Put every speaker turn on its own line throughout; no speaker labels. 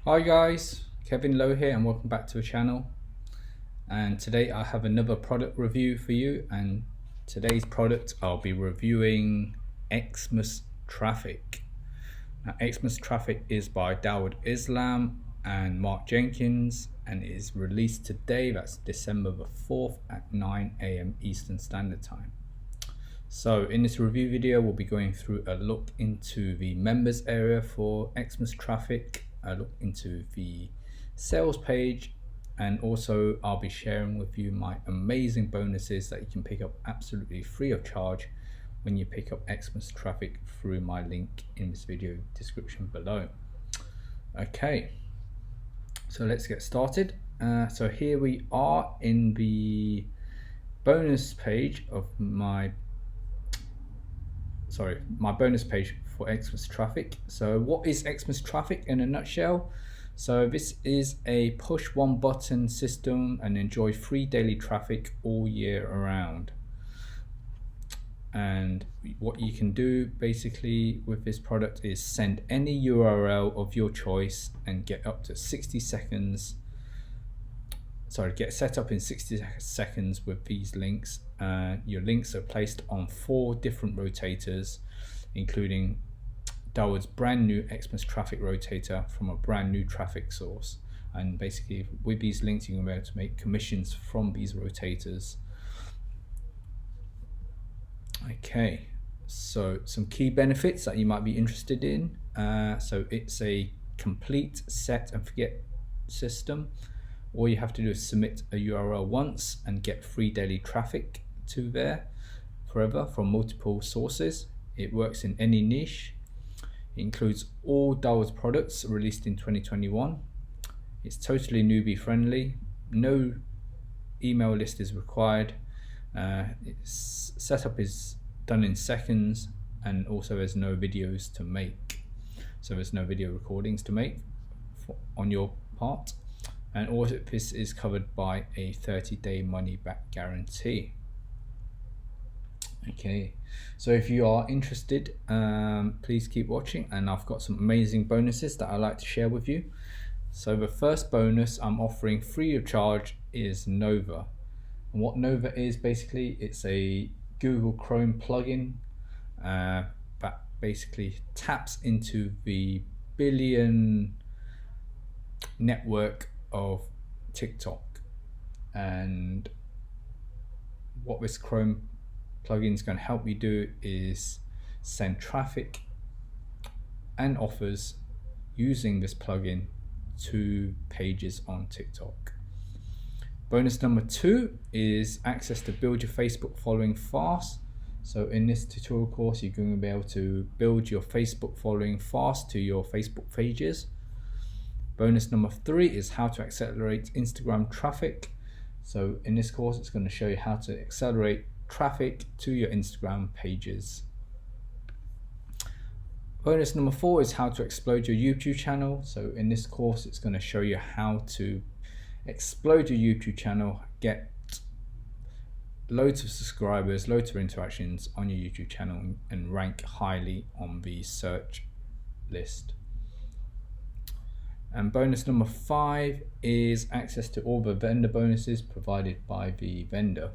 Hi guys, Kevin Lowe here and welcome back to the channel. And today I have another product review for you, and today's product I'll be reviewing XMAS Traffic. Now, XMAS Traffic is by Dawood Islam and Mark Jenkins and it is released today, that's December the 4th at 9 AM Eastern Standard Time. So in this review video we'll be going through a look into the members area for XMAS Traffic, a look into the sales page, and also I'll be sharing with you my amazing bonuses that you can pick up absolutely free of charge when you pick up XMAS Traffic through my link in this video description below. Okay, so let's get started. So here we are in the bonus page of my bonus page for XMAS Traffic. So what is XMAS Traffic in a nutshell? So this is a push one button system and enjoy free daily traffic all year around. And what you can do basically with this product is send any URL of your choice and get up to 60 seconds. Get set up in 60 seconds with these links. Your links are placed on 4 different rotators, including Dawood's brand new XMAS Traffic rotator from a brand new traffic source. And basically with these links you can be able to make commissions from these rotators. Okay, so some key benefits that you might be interested in. So it's a complete set and forget system. All you have to do is submit a URL once and get free daily traffic to there forever from multiple sources. It works in any niche. It includes all Dawood's products released in 2021. It's totally newbie friendly. No email list is required. Its setup is done in seconds, and also there's no videos to make. So there's no video recordings to make on your part. And all of this is covered by a 30-day money-back guarantee. Okay, so if you are interested, please keep watching, and I've got some amazing bonuses that I'd like to share with you. So the first bonus I'm offering free of charge is Nova. And what Nova is, basically, it's a Google Chrome plugin that basically taps into the billion network of TikTok. And what this Chrome plugin is going to help you do is send traffic and offers using this plugin to pages on TikTok. Bonus number 2 is access to build your Facebook following fast. So in this tutorial course you're going to be able to build your Facebook following fast to your Facebook pages. Bonus number 3 is how to accelerate Instagram traffic. So in this course it's going to show you how to accelerate traffic to your Instagram pages. Bonus number 4 is how to explode your YouTube channel. So in this course it's going to show you how to explode your YouTube channel, get loads of subscribers, loads of interactions on your YouTube channel, and rank highly on the search list. And bonus number 5 is access to all the vendor bonuses provided by the vendor.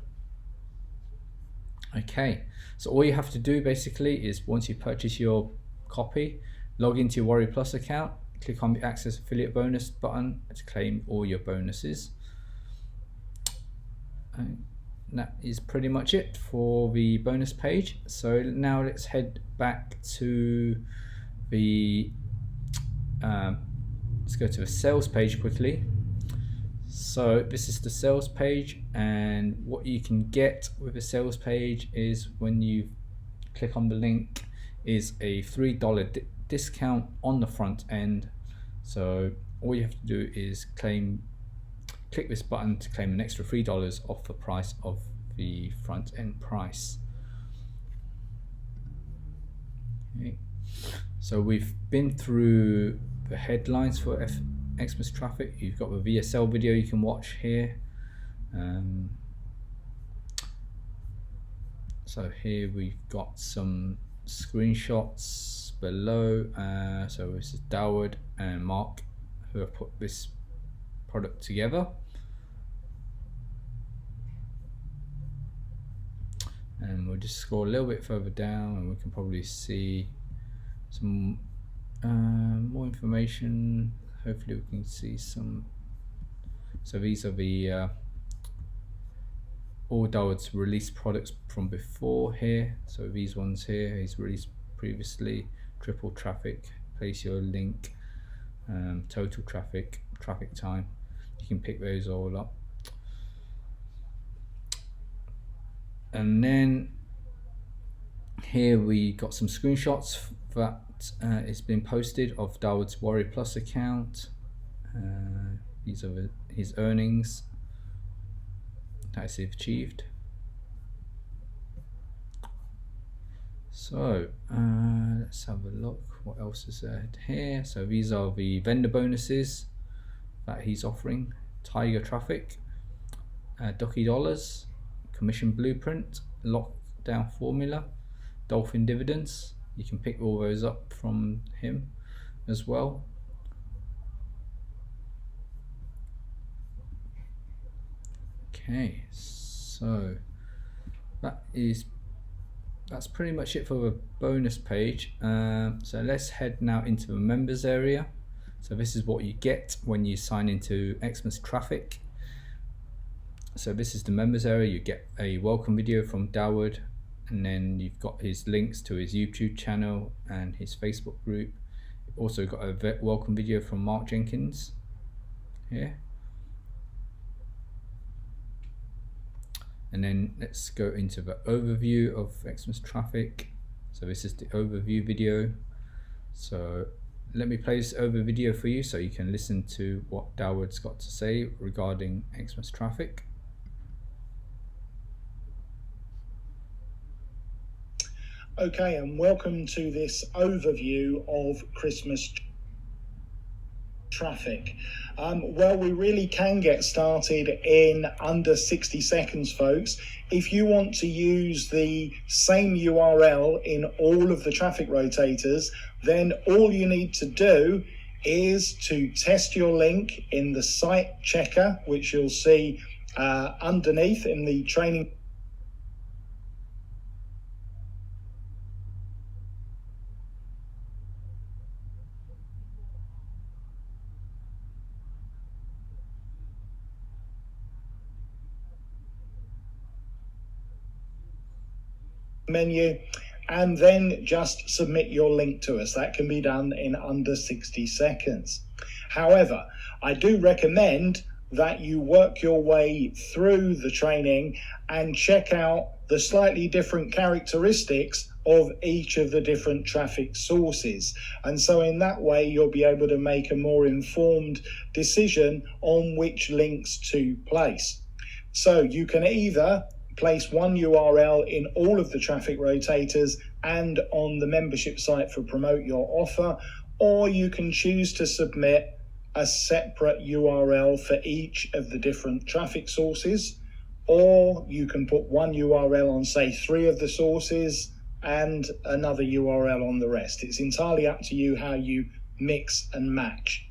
Okay, so all you have to do basically is, once you purchase your copy, log into your Warrior Plus account, click on the Access Affiliate Bonus button to claim all your bonuses. And that is pretty much it for the bonus page. So now let's head back to the let's go to the sales page quickly. So this is the sales page, and what you can get with the sales page is, when you click on the link, is a $3 discount on the front end. So all you have to do is click this button to claim an extra $3 off the price of the front end price. Okay. So we've been through the headlines for XMAS Traffic. You've got the VSL video you can watch here. So here we've got some screenshots below. So this is Dawood and Mark who have put this product together. And we'll just scroll a little bit further down and we can probably see some more information. Hopefully we can see some. So these are the all Dawood's released products from before here. So these ones here he's released previously: triple traffic, place your link, total traffic, traffic time. You can pick those all up. And then here we got some screenshots that it's been posted of Dawood's Warrior Plus account. These are his earnings that he's achieved. So let's have a look. What else is there here? So these are the vendor bonuses that he's offering: Tiger Traffic, Ducky Dollars, Commission Blueprint, Lockdown Formula, Dolphin Dividends. You can pick all those up from him as well. Okay, so that's pretty much it for the bonus page. So let's head now into the members area. So this is what you get when you sign into XMAS Traffic. So this is the members area. You get a welcome video from Dawood, and then you've got his links to his YouTube channel and his Facebook group. Also got a welcome video from Mark Jenkins here. And then let's go into the overview of XMAS Traffic. So this is the overview video. So let me play this overview video for you so you can listen to what Dawood's got to say regarding XMAS Traffic.
Okay, and welcome to this overview of Christmas Traffic. Well, we really can get started in under 60 seconds, folks. If you want to use the same URL in all of the traffic rotators, then all you need to do is to test your link in the site checker, which you'll see underneath in the training menu, and then just submit your link to us. That can be done in under 60 seconds. However, I do recommend that you work your way through the training and check out the slightly different characteristics of each of the different traffic sources. And so in that way, you'll be able to make a more informed decision on which links to place. So you can either place one URL in all of the traffic rotators and on the membership site for Promote Your Offer, or you can choose to submit a separate URL for each of the different traffic sources, or you can put one URL on, say, 3 of the sources and another URL on the rest. It's entirely up to you how you mix and match.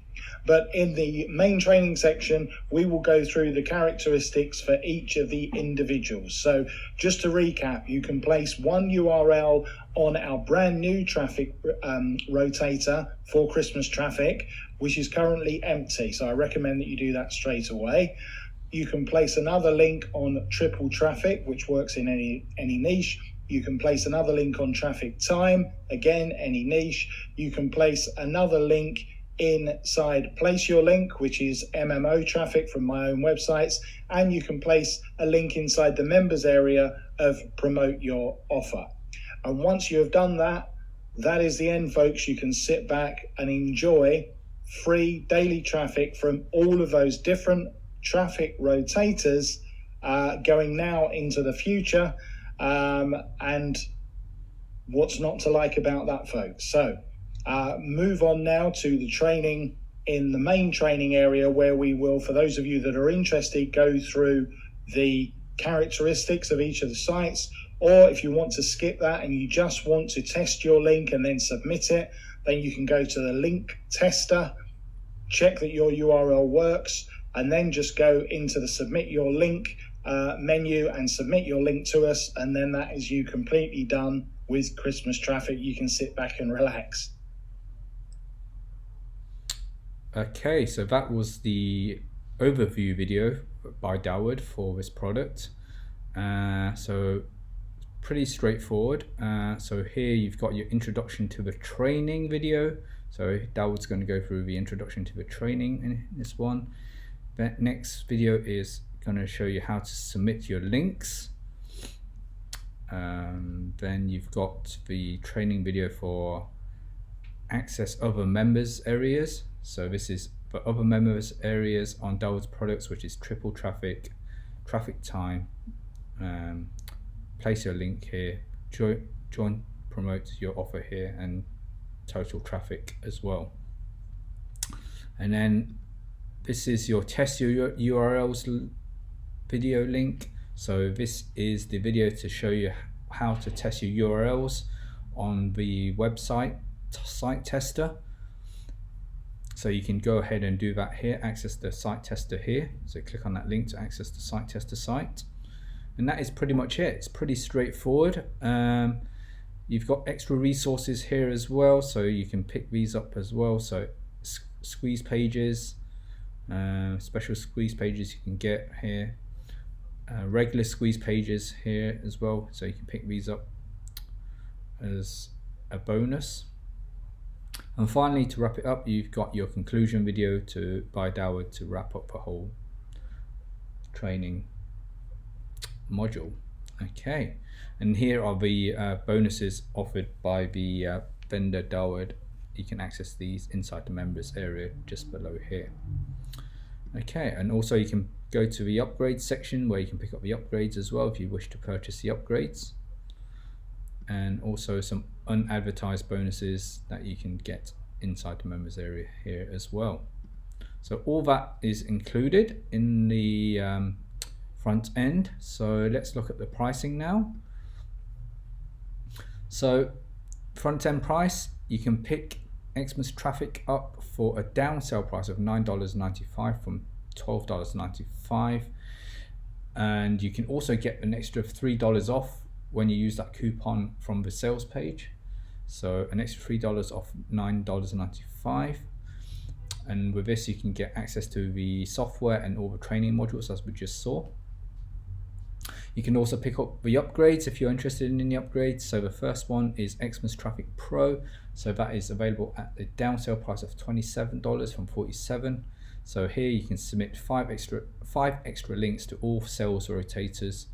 But in the main training section, we will go through the characteristics for each of the individuals. So just to recap, you can place one URL on our brand new traffic rotator for Christmas Traffic, which is currently empty. So I recommend that you do that straight away. You can place another link on triple traffic, which works in any niche. You can place another link on traffic time, again, any niche. You can place another link inside Place Your Link, which is MMO traffic from my own websites, and you can place a link inside the members area of Promote Your Offer. And once you have done that, that is the end, folks. You can sit back and enjoy free daily traffic from all of those different traffic rotators going now into the future. And what's not to like about that, folks? So move on now to the training in the main training area, where we will, for those of you that are interested, go through the characteristics of each of the sites. Or if you want to skip that and you just want to test your link and then submit it, then you can go to the link tester check that your URL works, and then just go into the submit your link menu and submit your link to us, and then that is you completely done with Christmas Traffic. You can sit back and relax.
Okay, so that was the overview video by Dawud for this product. So pretty straightforward. So here you've got your introduction to the training video. So Dawud's going to go through the introduction to the training in this one. The next video is going to show you how to submit your links. Then you've got the training video for access other members areas. So this is for other members areas on Dawud's products, which is triple traffic, traffic time, place your link here, join promote your offer here, and total traffic as well. And then this is your test your URLs video link. So this is the video to show you how to test your URLs on the website site tester. So you can go ahead and do that here, access the site tester here. So click on that link to access the site tester site. And that is pretty much it. It's pretty straightforward. You've got extra resources here as well, so you can pick these up as well. So squeeze pages, special squeeze pages you can get here, regular squeeze pages here as well, so you can pick these up as a bonus. And finally, to wrap it up, you've got your conclusion video by Dawud to wrap up the whole training module. Okay, and here are the bonuses offered by the vendor Dawud. You can access these inside the members area just below here. Okay, and also you can go to the upgrades section where you can pick up the upgrades as well if you wish to purchase the upgrades, and also some unadvertised bonuses that you can get inside the members area here as well. So all that is included in the front end. So let's look at the pricing now. So front end price, you can pick XMAS Traffic up for a down sale price of $9.95 from $12.95, and you can also get an extra $3 off when you use that coupon from the sales page. So an extra $3 off $9.95, and with this you can get access to the software and all the training modules as we just saw. You can also pick up the upgrades if you're interested in the upgrades. So the first one is XMAS Traffic Pro. So that is available at a down sale price of $27 from $47. So here you can submit five extra links to all sales rotators,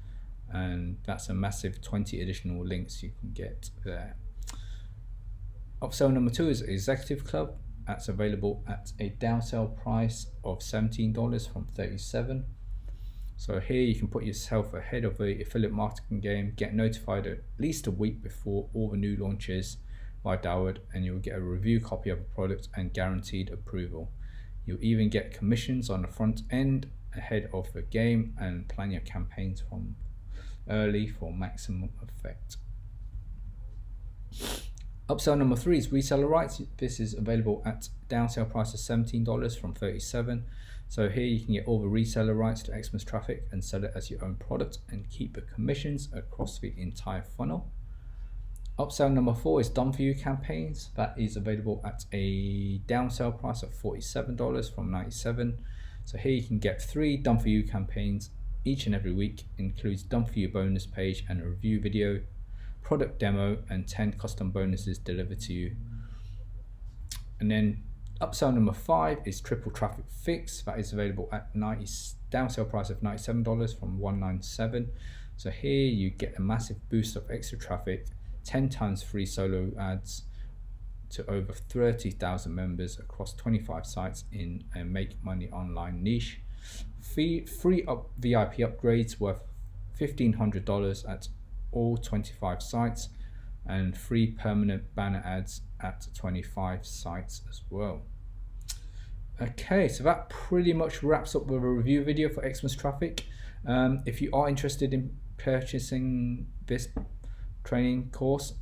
and that's a massive 20 additional links you can get there. Upsell number 2 is Executive Club. That's available at a down sale price of $17 from $37. So here you can put yourself ahead of the affiliate marketing game, get notified at least a week before all the new launches by Dawud, and you'll get a review copy of the product and guaranteed approval. You'll even get commissions on the front end ahead of the game, and plan your campaigns from early for maximum effect. Upsell number 3 is reseller rights. This is available at down sale price of $17 from $37. So here you can get all the reseller rights to XMAS Traffic and sell it as your own product and keep the commissions across the entire funnel. Upsell number 4 is done for you campaigns. That is available at a down sale price of $47 from $97. So here you can get 3 done for you campaigns each and every week. Includes done for you bonus page and a review video, product demo, and 10 custom bonuses delivered to you. And then upsell number 5 is triple traffic fix. That is available at down sale price of $97 from $197. So here you get a massive boost of extra traffic, 10 times free solo ads to over 30,000 members across 25 sites in a make money online niche. Free VIP upgrades worth $1,500 at all 25 sites, and free permanent banner ads at 25 sites as well. Okay, so that pretty much wraps up the review video for XMAS Traffic. If you are interested in purchasing this training course,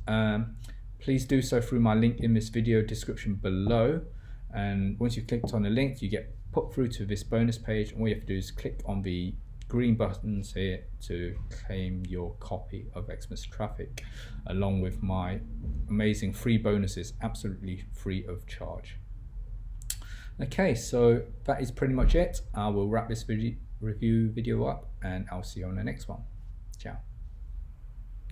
please do so through my link in this video description below. And once you've clicked on the link, you get put through to this bonus page, and all you have to do is click on the green buttons here to claim your copy of XMAS Traffic, along with my amazing free bonuses, absolutely free of charge. Okay, so that is pretty much it. I will wrap this review video up, and I'll see you on the next one.